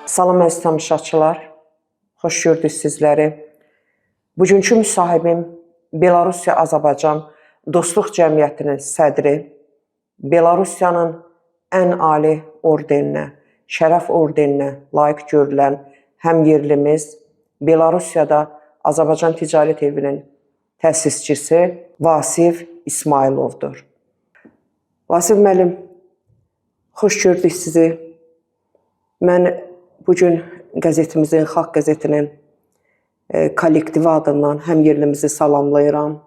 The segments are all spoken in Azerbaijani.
Salam əziz tamaşaçılar, xoş gördük sizləri. Bugünkü müsahibim Belarusiya-Azərbaycan Dostluq Cəmiyyətinin sədri, Belarusiyanın ən ali ordeninə, şərəf ordeninə layiq görülən həmyerlimiz, Belarusiyada Azərbaycan Ticarət Evinin təsisçisi Vasif İsmayılovdur. Vasif müəllim, xoş gördük sizi. Mən bugün qəzetimizin, Xalq qəzetinin kollektivi adından həmyerlimizi salamlayıram.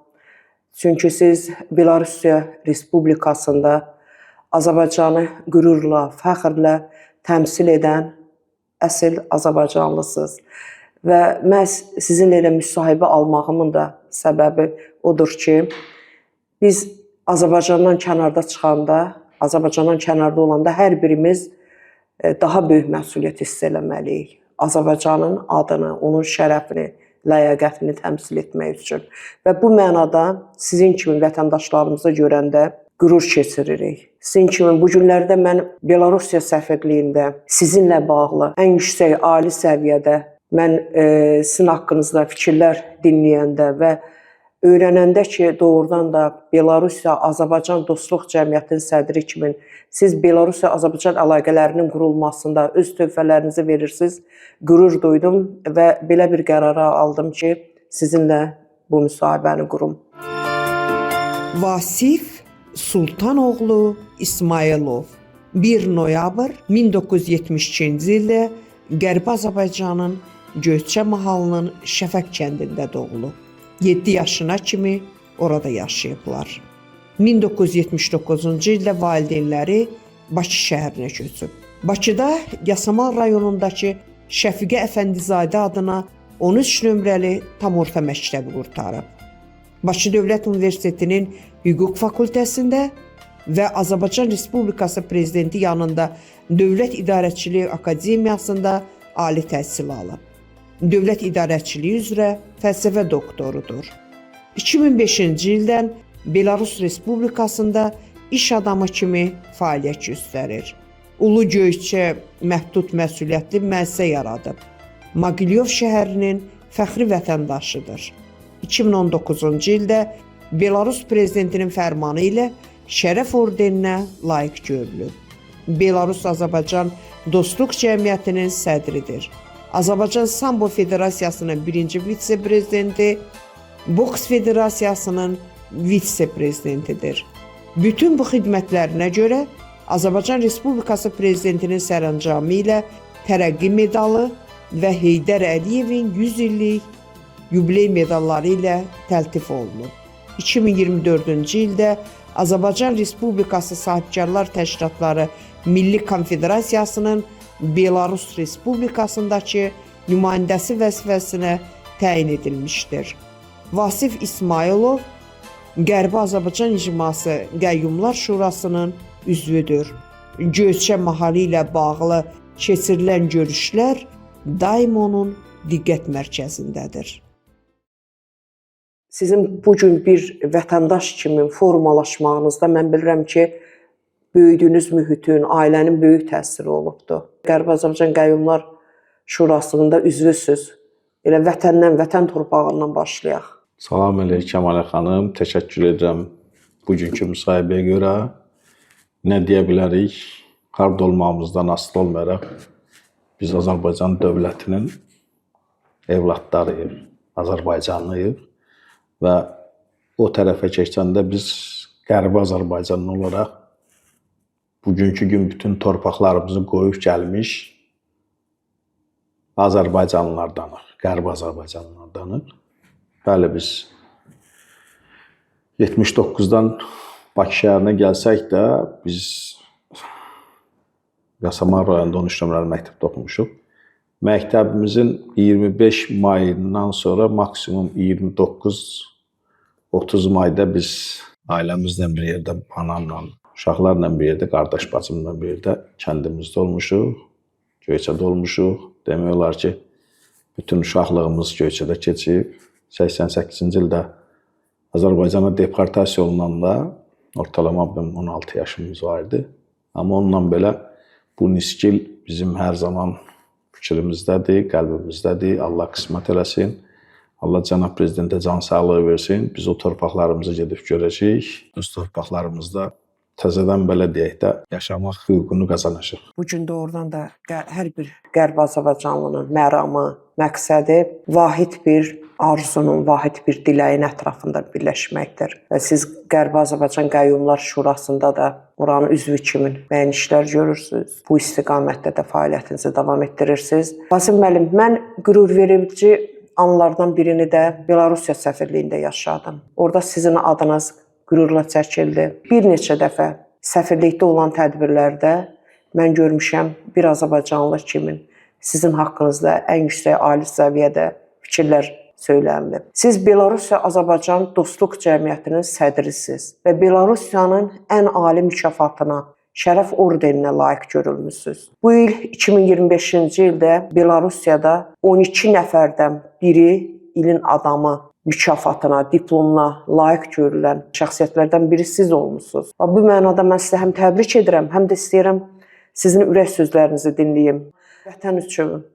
Çünki siz Belarusiya Respublikasında Azərbaycanı qürurla, fəxrlə təmsil edən əsl Azərbaycanlısınız. Və məhz sizinlə elə müsahibə almağımın da səbəbi odur ki, biz Azərbaycandan kənarda çıxanda, Azərbaycandan kənarda olanda hər birimiz daha böyük məsuliyyət hiss eləməliyik. Azərbaycanın adını, onun şərəfini, ləyaqətini təmsil etmək üçün. Və bu mənada sizin kimi vətəndaşlarımızı görəndə qürur keçiririk. Sizin kimi bu günlərdə mən Belarusiya səfirliyində sizinlə bağlı ən yüksək, ali səviyyədə mən sizin haqqınızda fikirlər dinləyəndə və öyrənəndə ki, doğrudan da Belarusiya-Azərbaycan Dostluq Cəmiyyətinin sədri kimi siz Belarusiya-Azərbaycan əlaqələrinin qurulmasında öz töhfələrinizi verirsiniz, qürur duydum və belə bir qərara aldım ki, sizinlə bu müsahibəni qurum. Vasif Sultanoğlu İsmayılov 1 noyabr 1972-ci ildə Qərbi Azərbaycanın Göyçə mahalının Şəfəq kəndində doğulub. 7 yaşına kimi orada yaşayıblar. 1979-cu ildə valideynləri Bakı şəhərinə köçüb. Bakıda Yasamal rayonundakı Şəfiqə Əfəndizadə adına 13 nömrəli tam orta məktəbi qurtarıb. Bakı Dövlət Universitetinin Hüquq Fakültəsində və Azərbaycan Respublikası Prezidenti yanında Dövlət İdarəçiliyi Akademiyasında ali təhsil alıb. Dövlət İdarəçiliyi üzrə fəlsəfə doktorudur. 2005-ci ildən Belarus Respublikasında iş adamı kimi fəaliyyət göstərir. Ulu Göyçə məhdud məsuliyyətli müəssisə yaradıb. Mogilyov şəhərinin fəxri vətəndaşıdır. 2019-cu ildə Belarus Prezidentinin fərmanı ilə şərəf ordeninə layiq görülüb. Belarus-Azərbaycan Dostluq Cəmiyyətinin sədridir. Azərbaycan Sambo Federasiyasının birinci vitse-prezidenti, Boks Federasiyasının vitse-prezidentidir. Bütün bu xidmətlərinə görə Azərbaycan Respublikası Prezidentinin sərəncamı ilə Tərəqqi medalı və Heydər Əliyevin 100 illik yubiley medalları ilə təltif olunub. 2024-cü ildə Azərbaycan Respublikası Sahibkarlar Təşkilatları Milli Konfederasiyasının Belarus Respublikasındakı nümayəndəsi vəzifəsinə təyin edilmişdir. Vasif İsmayılov Qərbi Azərbaycan İcması Qəyyumlar Şurasının üzvüdür. Göyçə mahalı ilə bağlı keçirilən görüşlər daim onun diqqət mərkəzindədir. Sizin bugün bir vətəndaş kimi formalaşmağınızda mən bilirəm ki, böyüdüyünüz mühitin, ailənin böyük təsiri olubdur. Qərbi Azərbaycan Qəyyumlar Şurasının da üzvüsüz. Elə vətəndən, vətən torpağından başlayaq. Salam əleykum Kəmalə xanım, təşəkkür edirəm bugünkü müsahibəyə görə. Nə deyə bilərik? Harda olmağımızdan asılı olmayaraq biz Azərbaycan dövlətinin evlatlarıyıq, Azərbaycanlıyıq və o tərəfə keçəndə biz Qərbi Azərbaycanlı olaraq bugünkü gün bütün torpaqlarımızı qoyub gəlmiş Azərbaycanlılardanıq, Qərbi Azərbaycanlılardanıq. Bəli, biz 79-dan Bakı şəhərinə gəlsək də biz Yasamal rayonunda 13 nömrəli məktəbdə oxumuşuq. Məktəbimizin 25 mayından sonra maksimum 29-30 mayda biz ailəmizlə bir yerdə, anamla, uşaqlarla bir yerdə, qardaş bacımla bir yerdə kəndimizdə olmuşuq, Göyçədə olmuşuq. Demək olar ki, bütün uşaqlığımız Göyçədə keçib. 88-ci ildə Azərbaycana deportasiya olunanda ortalama 16 yaşımız vardı. Amma onunla belə bu niskil bizim hər zaman fikrimizdədir, qəlbimizdədir. Allah qismət eləsin. Allah cənab prezidentə can sağlığı versin. Biz o torpaqlarımızı gedib görəcəyik. Öz torpaqlarımızda təzədən belə deyək də yaşamaq hüququnu qazanacaq. Bu gün doğrudan da hər bir Qərb Azərbaycanlının məramı, məqsədi vahid bir arzunun, vahid bir diləyin ətrafında birləşməkdir. Və siz Qərb Azərbaycan Qəyyumlar Şurasında da oranın üzvü kimi müəyyən işlər görürsünüz. Bu istiqamətdə də fəaliyyətinizi davam etdirirsiniz. Qasım müəllim, mən qürurverici anlardan birini də Belorusiya səfirliyində yaşadım. Orada sizin adınız qürurla çəkildi. Bir neçə dəfə səfirlikdə olan tədbirlərdə mən görmüşəm bir azərbaycanlı kimi sizin haqqınızda ən yüksək ali səviyyədə fikirlər söylənilib. Siz Belorusiya-Azərbaycan Dostluq Cəmiyyətinin sədrisiniz və Belorusiyanın ən ali mükafatına, Şərəf ordeninə layiq görülmüsünüz. Bu il 2025-ci ildə Belorusiyada 12 nəfərdən biri ilin adamı mükafatına, diplomuna layiq görülən şəxsiyyətlərdən biri siz olmusunuz. Bu mənada mən sizə həm təbrik edirəm, həm də istəyirəm sizin ürək sözlərinizi dinləyim. Vətən üçün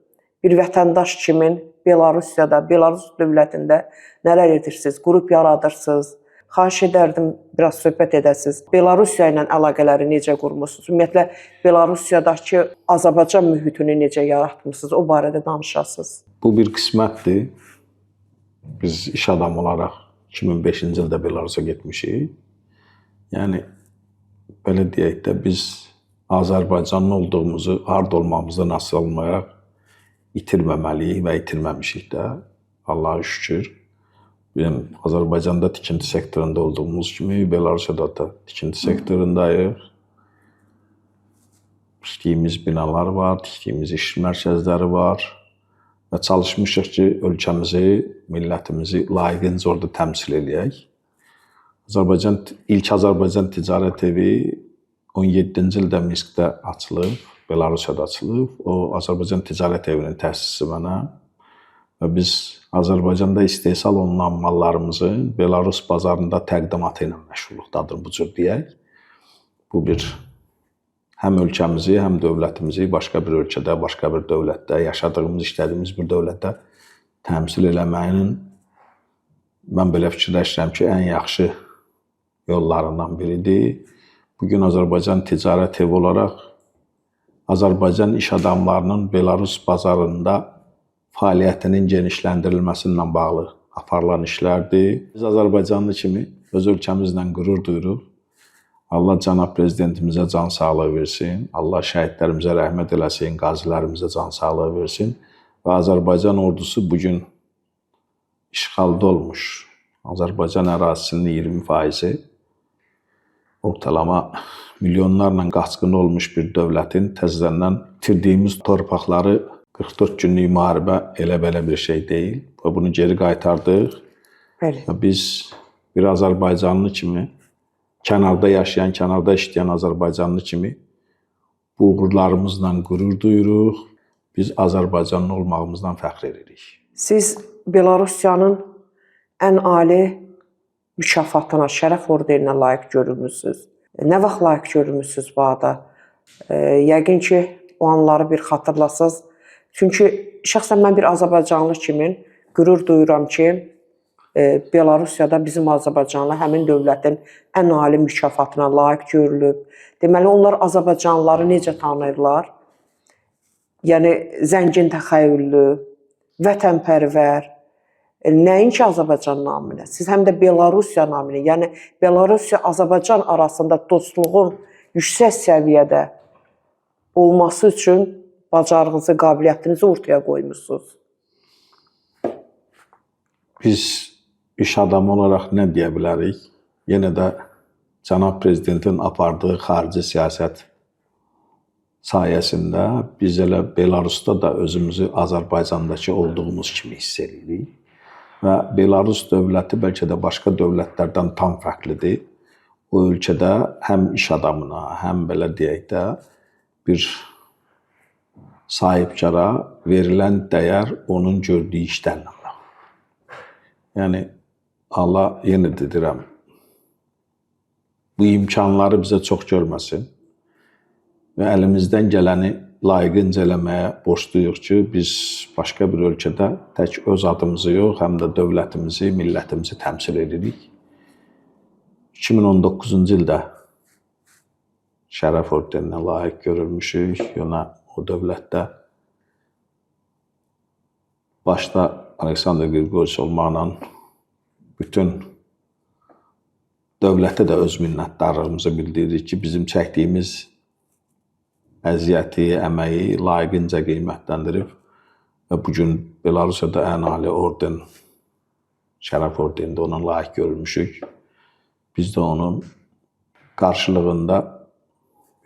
bir vətəndaş kimi Belorusiyada, Belarus dövlətində nələr edirsiniz? Qrup yaradırsınız. Xahiş edərdim biraz söhbət edəsiniz. Belorusiya ilə əlaqələri necə qurmusunuz? Ümumiyyətlə Belorusiyadakı Azərbaycan mühitini necə yaratmısınız? O barədə danışasınız. Bu bir qismətdir. Biz iş adamı olaraq 2005-ci ildə Belorusiya getmişik. Yəni belə deyək də biz Azərbaycanlı olduğumuzu, harda olmamızdan asılı olmayaraq itirməməliyik və itirməmişik də. Allah'a şükür. Yəni Azərbaycanda tikinti sektorunda olduğumuz kimi Belarusiyada da tikinti sektorundayıq. Tikdiyimiz binalar var, tikdiyimiz iş mərkəzləri var və çalışmışıq ki, ölkəmizi, millətimizi layiqincə orada təmsil eləyək. İlk Azərbaycan Ticarət Evi 17-ci ildə Minskdə açılıb, Belarusiyada açılıb. O Azərbaycan Ticarət Evinin təsisçisi mənəm. Və biz Azərbaycanda istehsal olunan mallarımızın Belarus bazarında təqdimatı ilə məşğulluqdadır, bu cür deyək. Bu bir həm ölkəmizi, həm dövlətimizi başqa bir ölkədə, başqa bir dövlətdə, yaşadığımız, işlədiyimiz bir dövlətdə təmsil eləməyin mən belə fikirləşirəm ki, ən yaxşı yollarından biridir. Bugün Azərbaycan Ticarət Evi olaraq Azərbaycan iş adamlarının Belarus bazarında fəaliyyətinin genişləndirilməsi ilə bağlı aparılan işlərdir. Biz Azərbaycanlı kimi öz ölkəmizlə qürur duyuruq. Allah cənab prezidentimizə can sağlığı versin. Allah şəhidlərimizə rəhmət eləsin, qazilərimizə can sağlığı versin. Və Azərbaycan ordusu bugün işğalda olmuş. Azərbaycan ərazisinin 20%-i ortalama milyonlarla qaçqın olmuş bir dövlətin təzədən itirdiyimiz torpaqları 44 günlük müharibə elə-belə bir şey deyil. Və bunu geri qaytardıq. Bəli. Biz bir Azərbaycanlı kimi, kənarda yaşayan, kənarda işləyən Azərbaycanlı kimi bu uğurlarımızla qürur duyuruq. Biz Azərbaycanlı olmağımızdan fəxr edirik. Siz Belorusiyanın ən ali mükafatına, Şərəf ordeninə layiq görülmüsünüz. Nə vaxt layiq görülmüsünüz bu ada? Yəqin ki, o anları bir xatırlasınız. Çünki şəxsən mən bir Azərbaycanlı kimi qürur duyuram ki, Belarusiyada bizim Azərbaycanlı həmin dövlətin ən ali mükafatına layiq görülüb. Deməli, onlar Azərbaycanlıları necə tanıyırlar? Yəni, zəngin təxəyyüllü, vətənpərvər, nəinki Azərbaycan naminə, siz həm də Belorusiya naminə, yəni Belorusiya-Azərbaycan arasında dostluğun yüksək səviyyədə olması üçün bacarığınızı, qabiliyyətinizi ortaya qoymuşsunuz. Biz iş adamı olaraq nə deyə bilərik? Yenə də cənab prezidentin apardığı xarici siyasət sayəsində biz elə Belarusda da özümüzü Azərbaycandakı olduğumuz kimi hiss edirik. Və Belarus dövləti bəlkə də başqa dövlətlərdən tam fərqlidir. O ölkədə həm iş adamına, həm belə deyək də bir sahibkara verilən dəyər onun gördüyü işlərlə. Yəni, Allah yenə dedirəm, bu imkanları bizə çox görməsin və əlimizdən gələni layiqincə eləməyə borcluyuq ki, biz başqa bir ölkədə tək öz adımızı yox, həm də dövlətimizi, millətimizi təmsil edirik. 2019-cu ildə Şərəf ordeninə layiq görülmüşük. Yine o dövlətdə başda Aleksandr Qriqoviç olmaqla bütün dövlətə də öz minnətdarlığımızı bildiririk ki, bizim çəkdiyimiz əziyyəti, əməyi layiqincə qiymətləndirib və bugün Belarusiyada ən ali orden, Şərəf ordenində ona layiq görülmüşük. Biz də onun qarşılığında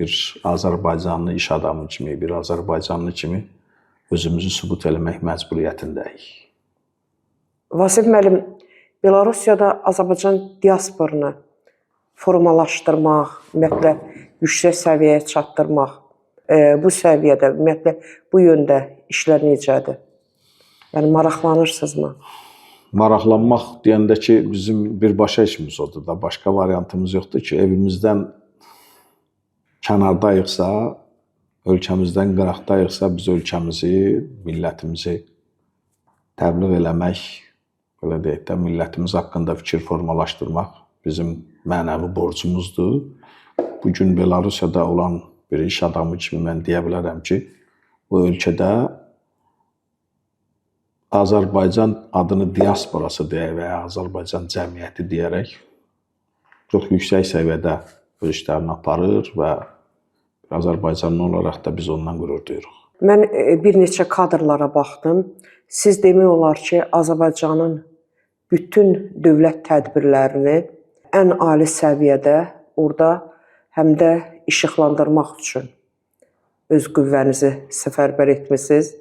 bir Azərbaycanlı iş adamı kimi, bir Azərbaycanlı kimi özümüzü sübut eləmək məcburiyyətindəyik. Vasif müəllim, Belarusiyada Azərbaycan diasporunu formalaşdırmaq, ümumiyyətlə yüksək səviyyəyə çatdırmaq, bu səviyyədə, ümumiyyətlə bu yöndə işlər necədir? Yəni maraqlanırsınızmı? Maraqlanmaq deyəndə ki, bizim birbaşa işimiz odur da, başqa variantımız yoxdur ki, evimizdən kənardayıqsa, ölkəmizdən qıraqdayıqsa, biz ölkəmizi, millətimizi təbliğ eləmək, belə deyək də, millətimiz haqqında fikir formalaşdırmaq bizim mənəvi borcumuzdur. Bugün Belarusiyada olan bir iş adamı kimi mən deyə bilərəm ki, bu ölkədə Azərbaycan adını diasporası deyək və ya Azərbaycan cəmiyyəti deyərək çox yüksək səviyyədə öz işlərini aparır və Azərbaycanlı olaraq da biz ondan qürur duyuruq. Mən bir neçə kadrlara baxdım. Siz demək olar ki, Azərbaycanın bütün dövlət tədbirlərini ən ali səviyyədə orada həm də işıqlandırmaq üçün öz qüvvənizi səfərbər etmisiniz.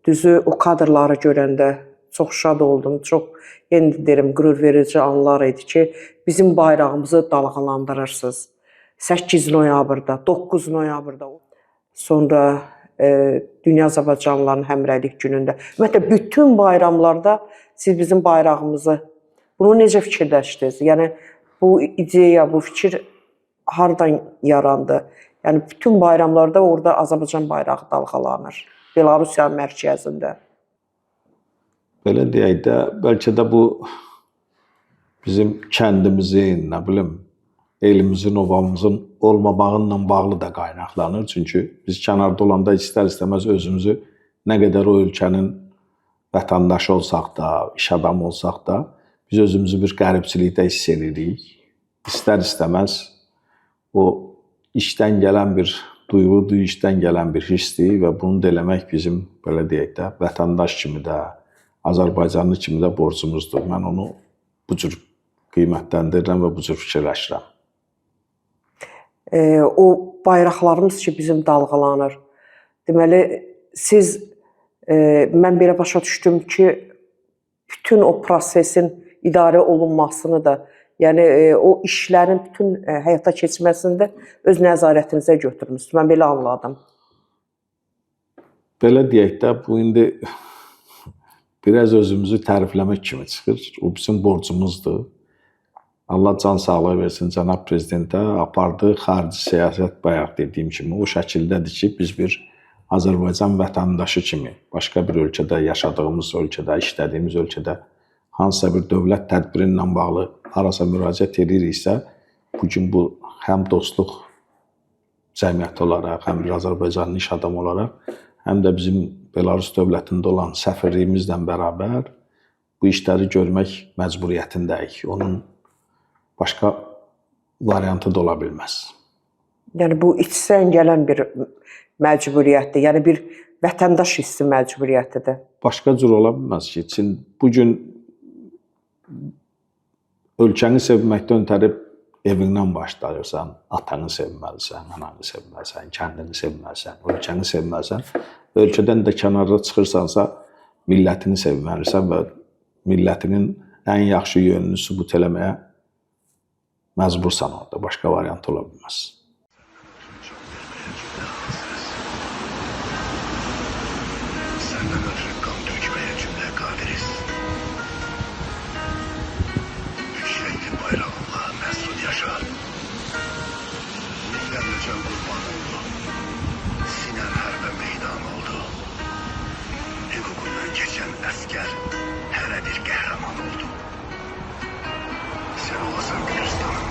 Düzü o kadrları görəndə çox şad oldum. Çox, yenə deyirəm, qürur verici anlar idi ki, bizim bayrağımızı dalğalandırırsınız. 8 noyabrda, 9 noyabrda, sonra Dünya Azərbaycanlıların Həmrəylik günündə. Ümumiyyətlə, bütün bayramlarda siz bizim bayrağımızı, bunu necə fikirləşdiniz? Yəni, bu ideya, bu fikir hardan yarandı? Yəni, bütün bayramlarda orada Azərbaycan bayrağı dalğalanır. Belarusiya mərkəzində. Belə deyək də, bəlkə də bu bizim kəndimizin, nə bilim, elimizin, ovamızın olmamağıyla bağlı da qaynaqlanır. Çünki biz kənarda olanda istər-istəməz özümüzü nə qədər o ölkənin vətəndaşı olsaq da, iş adamı olsaq da, biz özümüzü bir qəribçilikdə hiss edirik. İstər-istəməz o işdən gələn bir duyğudur, işdən gələn bir hissdir və bunu da eləmək bizim, belə deyək də, vətəndaş kimi də, Azərbaycanlı kimi də borcumuzdur. Mən onu bu cür qiymətləndirirəm və bu cür fikirləşirəm. O bayraqlarımız ki, bizim dalğalanır. Deməli, siz, mən belə başa düşdüm ki, bütün o prosesin idarə olunmasını da, yəni o işlərin bütün həyata keçməsində öz nəzarətinizə götürmüsünüz. Mən belə anladım. Belə deyək də, bu indi biraz özümüzü tərifləmək kimi çıxır. O bizim borcumuzdur. Allah can sağlığı versin cənab prezidentə, apardığı xarici siyasət bayaq dediyim kimi o şəkildədir ki, biz bir Azərbaycan vətəndaşı kimi başqa bir ölkədə yaşadığımız ölkədə, işlədiyimiz ölkədə hansısa bir dövlət tədbiri ilə bağlı harasa müraciət ediriksə, bugün bu həm dostluq cəmiyyəti olaraq, həm bir Azərbaycanlı iş adamı olaraq, həm də bizim Belarus dövlətində olan səfirliyimizlə bərabər bu işləri görmək məcburiyyətindəyik. Onun başqa variantı da ola bilməz. Yəni bu içsən gələn bir məcburiyyətdir. Yəni bir vətəndaş hissi məcburiyyətidir. Başqa cür ola bilməz ki, Çin bugün ölkəni sevməkdən ötərib evindən başlayırsan, atanı sevməlisən, ananı sevməlisən, kəndini sevməlisən, ölkəni sevməlisən. Ölkədən də kənarda çıxırsansa, millətini sevməlisən və millətinin ən yaxşı yönünü sübut eləməyə məcbursan orada. Başqa variant ola bilməz. Bayrağımla mesut yaşar. Milletçe kurban oldu. Sinem geçen əskər hələ bir qəhrəman oldu. Sən olasan Gülüstanım,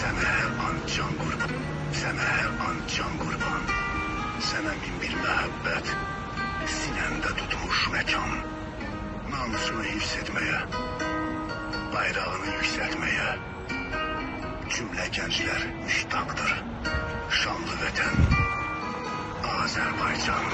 sənə hər an can qurban, sənə hər an can qurban, sənə min bir məhəbbət, sinəndə tutmuş məkan, namusunu hifz etməyə, bayrağını yüksəltməyə, cümlə gənclər müştaqdır, şanlı vətən, Azərbaycan.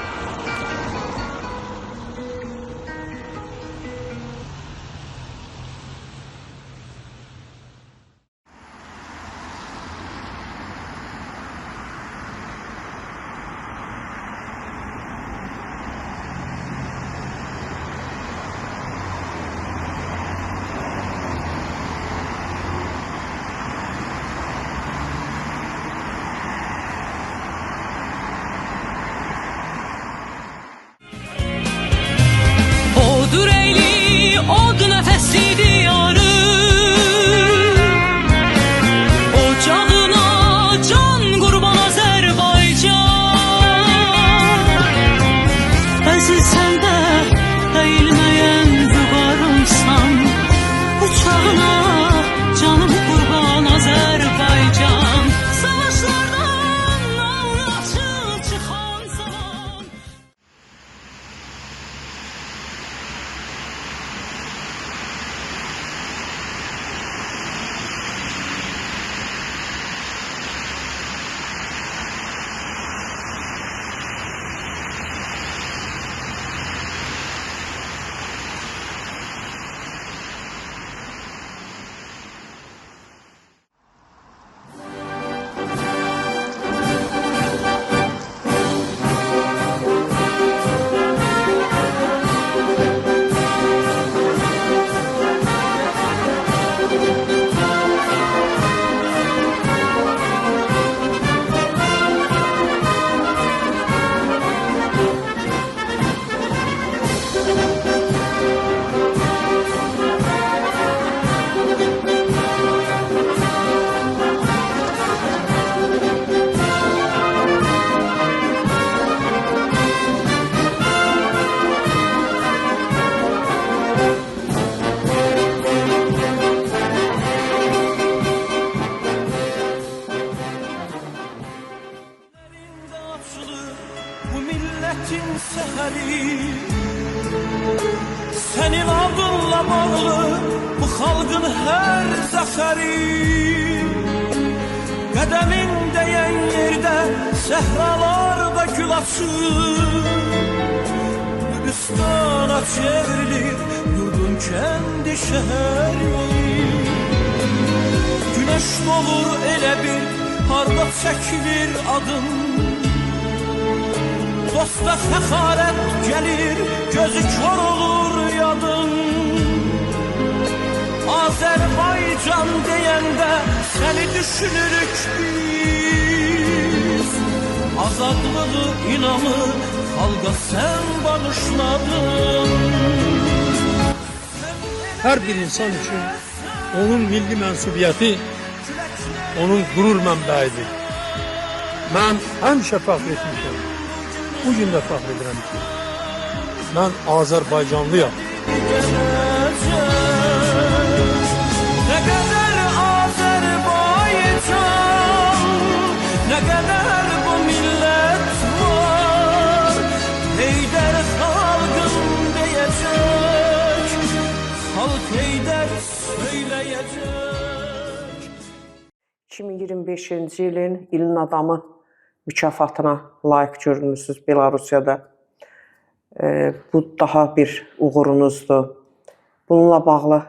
Odur eyli, od nəfəsli diyarı, ocağına can qurban Azərbaycan. Əziz səndə əyilməyən vüqarımsan, uçağına canım qurban Azərbaycan. Savaşlardan alnı açıq çıxan zaman. Bu milletin seheri, senin adınla bağlı bu halkın her zaferi. Kademin değen yerde sehralarda gül açır, Gülüstana çevrilir yurdun kendi şehri. Güneş doğur ele bir harda çekilir adım, dosta fəxarət gəlir, gözü kör olur yadın. Azərbaycan deyəndə səni düşünürük biz, azadlığı inamı xalqa sən bağışladın. Her bir insan için onun milli mensubiyyəti onun gurur mənbəyidir. Mən həmişə fəxr etmişəm. Bugün də fəxr edirəm ki, mən Azərbaycanlıyam. Ne kadar Azerbaycan, ne kadar bu millet var, Heydər halkın diyecek, halk Heydər söyleyecek. 2025-ci ilin ilin adamı mükafatına layiq görünürsünüz Belarusiyada. Bu daha bir uğurunuzdur. Bununla bağlı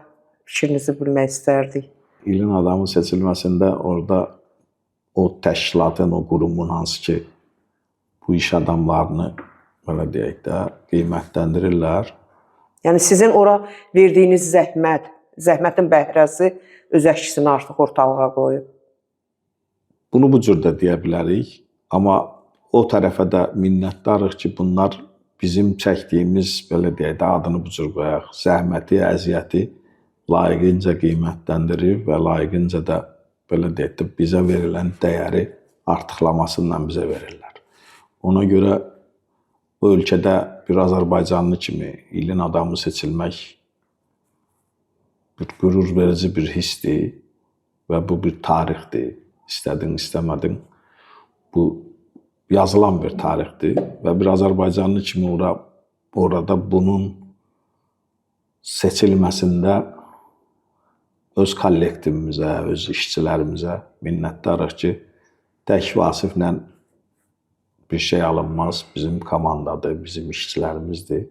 fikrinizi bilmək istərdik. İlin adamı seçilməsində orada o təşkilatın, o qurumun hansı ki bu iş adamlarını belə deyək də qiymətləndirirlər. Yəni sizin ora verdiyiniz zəhmətin bəhrəsi öz əksini artıq ortalığa qoyub. Bunu bu cür də deyə bilərik. Amma o tərəfə də minnətdarıq ki, bunlar bizim çəkdiyimiz, belə deyək də, adını bu cür qoyaq, zəhməti, əziyyəti layiqincə qiymətləndirib və layiqincə də, belə deyək də, bizə verilən dəyəri artıqlamasından bizə verirlər. Ona görə bu ölkədə bir Azərbaycanlı kimi ilin adamı seçilmək bir qürur verici bir hissdir və bu bir tarixdir. İstədin, istəmədin. Bu yazılan bir tarixdir və bir Azərbaycanlı kimi orada bunun seçilməsində öz kollektivimizə, öz işçilərimizə minnətdarıq ki, tək Vasiflə bir şey alınmaz. Bizim komandadır, bizim işçilərimizdir.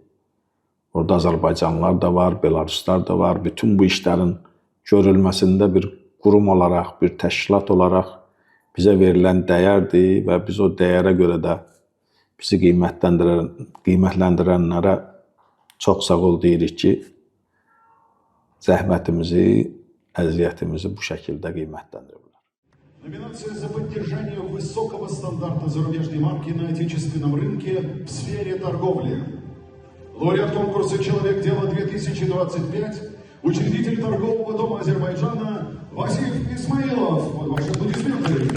Orada Azərbaycanlılar da var, Belaruslar da var. Bütün bu işlərin görülməsində bir qurum olaraq, bir təşkilat olaraq bizə verilən dəyərdir və biz o dəyərə görə də bizi qiymətləndirənlərə çox sağ ol deyirik ki, zəhmətimizi, əziyyətimizi bu şəkildə qiymətləndiriblər. Номинация за поддержание высокого стандарта зарубежной марки на отечественном рынке в сфере торговли. Лауреат конкурса «Человек дела-2025», учредитель торгового дома Азербайджана Васиф Исмаилов. Вот ваши аплодисменты.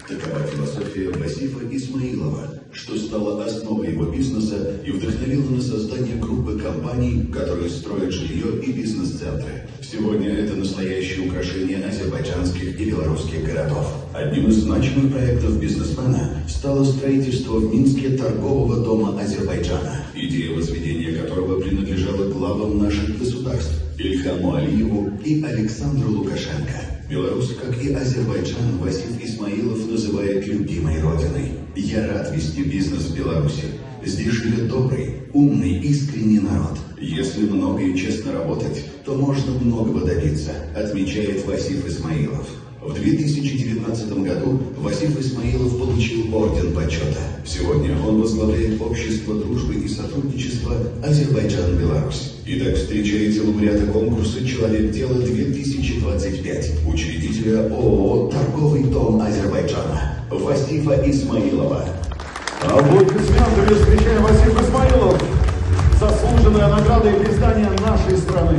Такова философия Васифа Исмаилова, что стало основой его бизнеса и вдохновило на создание группы компаний, которые строят жилье и бизнес-центры. Сегодня это настоящее украшение азербайджанских и белорусских городов. Одним из значимых проектов бизнесмена стало строительство в Минске торгового дома Азербайджана, идея возведения которого принадлежала главам наших государств Ильхаму Алиеву и Александру Лукашенко. Беларусь, как и Азербайджан, Васиф Исмаилов называет любимой родиной. Я рад вести бизнес в Беларуси. Здесь живет добрый, умный, искренний народ. Если много и честно работать, то можно многого добиться, отмечает Васиф Исмаилов. В 2019 году Васиф Исмаилов получил орден почета. Сегодня он возглавляет Общество дружбы и сотрудничества Азербайджан-Беларусь. Итак, встречаете лауреата конкурса «Человек дела-2025», учредителя ООО «Торговый дом Азербайджана» Васифа Исмаилова. Аплодисментами встречаем Васиф Исмаилов. Заслуженная награда и признание нашей страны.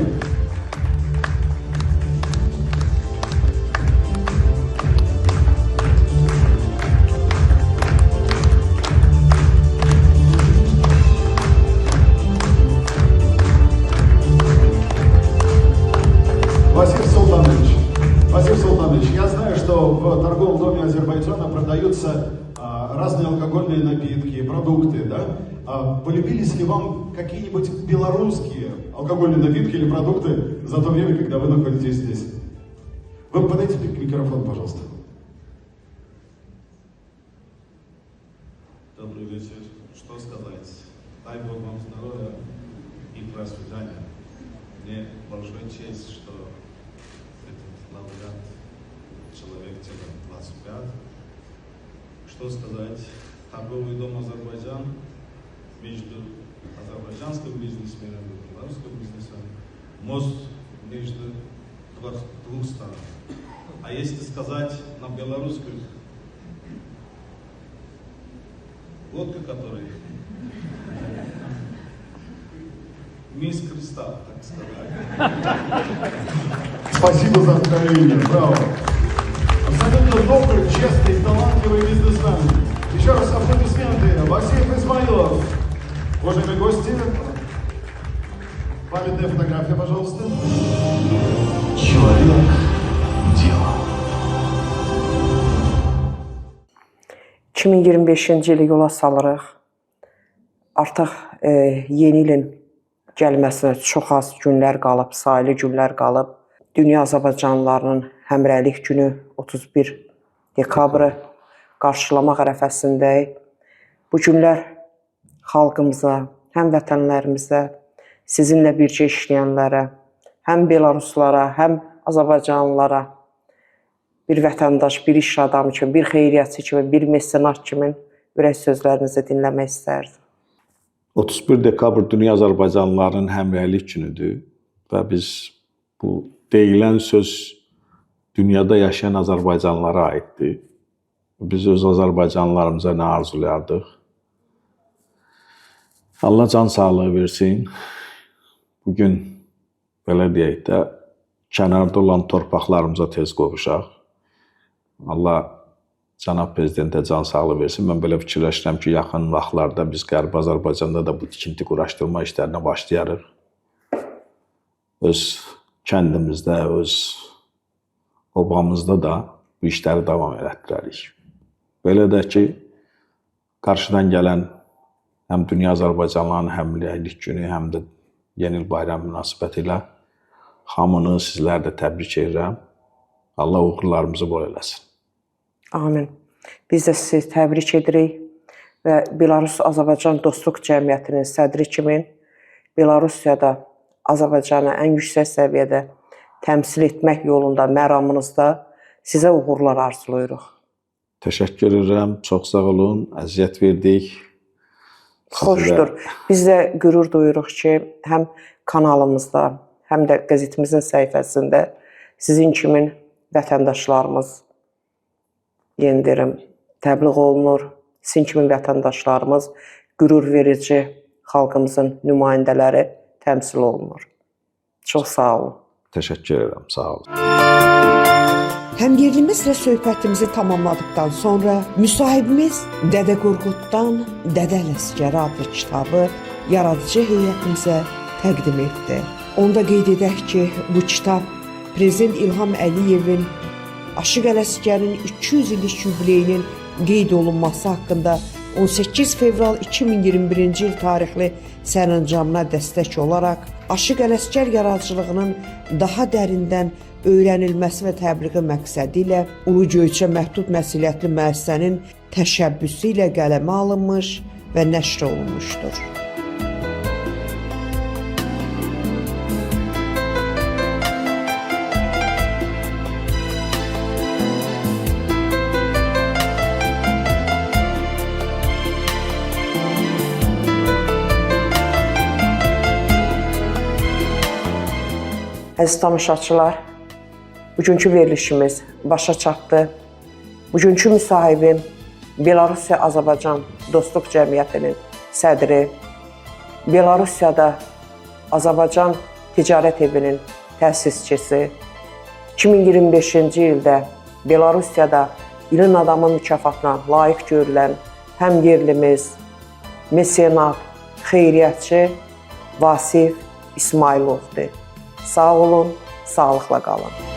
Васиф Султанович, я знаю, что в торговом доме Азербайджана продаются разные алкогольные напитки, продукты, да? Полюбились ли вам какие-нибудь белорусские алкогольные напитки или продукты за то время, когда вы находитесь здесь? Вы подойдите к микрофону, пожалуйста. Добрый вечер. Что сказать? Дай Бог вам здоровья и процветания. Мне большая честь, что этот лауреат «Человек дела-25». Что сказать? Торговый дом Азербайджан между азербайджанским бизнесменом и белорусским бизнесом, мост между двух сторон. А если сказать на белорусских, лодка, которая мисс Креста, так сказать. Спасибо за откровение, браво. Абсолютно добрый, честный, талантливый бизнесмен. Еще раз аплодисменты. Васиф Исмаилов. Уважаемые гости, памятная фотография, пожалуйста. Человек дела. 2025-ci ili yola salırıq. Artıq yeni ilin gəlməsinə çox az günlər qalıb, sayılı günlər qalıb. Dünya Azərbaycanlılarının Həmrəylik günü 31 dekabrı qarşılamaq ərəfəsindəyik. Bu günlər xalqımıza, həmvətənlərimizə, sizinlə bircə işləyənlərə, həm Belaruslara, həm Azərbaycanlılara bir vətəndaş, bir iş adamı kimi, bir xeyriyyatçı kimi, bir mesenat kimi ürək sözlərinizi dinləmək istərdim. 31 dekabr Dünya Azərbaycanlılarının Həmrəylik günüdür və biz bu deyilən söz dünyada yaşayan Azərbaycanlılara aiddir. Biz öz Azərbaycanlılarımıza nə arzulayardıq? Allah can sağlığı versin. Bugün belə deyək də, kənarda olan torpaqlarımıza tez qovuşaq. Allah cənab prezidentə can sağlığı versin. Mən belə fikirləşirəm ki, yaxın vaxtlarda biz Qərbi Azərbaycanda da bu tikinti quraşdırma işlərinə başlayarıq. Öz kəndimizdə, öz obamızda da bu işləri davam elətdirərik. Belə də ki, qarşıdan gələn həm Dünya Azərbaycanlıların Həmrəylik günü, həm də Yeni il bayramı münasibəti ilə hamını, sizlər də təbrik edirəm. Allah uğurlarımızı bol eləsin. Amin. Biz də sizi təbrik edirik və Belarus-Azərbaycan Dostluq Cəmiyyətinin sədri kimi Belarusiyada Azərbaycanı ən yüksək səviyyədə təmsil etmək yolunda, məramınızda sizə uğurlar arzulayırıq. Təşəkkür edirəm, çox sağ olun, əziyyət verdik. Xoşdur. Biz də qürur duyuruq ki, həm kanalımızda, həm də qəzetimizin səhifəsində sizin kimi vətəndaşlarımız, yeni deyirəm, təbliğ olunur. Sizin kimi vətəndaşlarımız, qürur verici xalqımızın nümayəndələri təmsil olunur. Çox sağ olun. Təşəkkür edirəm, sağ olun. Həmyerlimizlə söhbətimizi tamamladıqdan sonra müsahibimiz Dədə Qorquddan Dədə Ələsgər adlı kitabı yaradıcı heyətimizə təqdim etdi. Onda qeyd edək ki, bu kitab Prezident İlham Əliyevin Aşıq Ələsgərin 200 illik yubileyinin qeyd olunması haqqında 18 fevral 2021-ci il tarixli sərəncamına dəstək olaraq Aşıq Ələsgər yaradıcılığının daha dərindən öyrənilməsi və təbliği məqsədi ilə Ulu Göyçə Məhdud Məsuliyyətli müəssisənin təşəbbüsü ilə qələmə alınmış və nəşr olunmuşdur. Əziz tamaşaçılar, bugünkü verilişimiz başa çatdı. Bugünkü müsahibim Belarus-Azərbaycan Dostluq Cəmiyyətinin sədri, Belarusiyada Azərbaycan Ticarət Evinin təsisçisi, 2025-ci ildə Belarusiyada İlin Adamı mükafatına layiq görülən həm yerlimiz, mesenat, xeyriyyətçi Vasif İsmayılovdur. Sağ olun, sağlıqla qalın.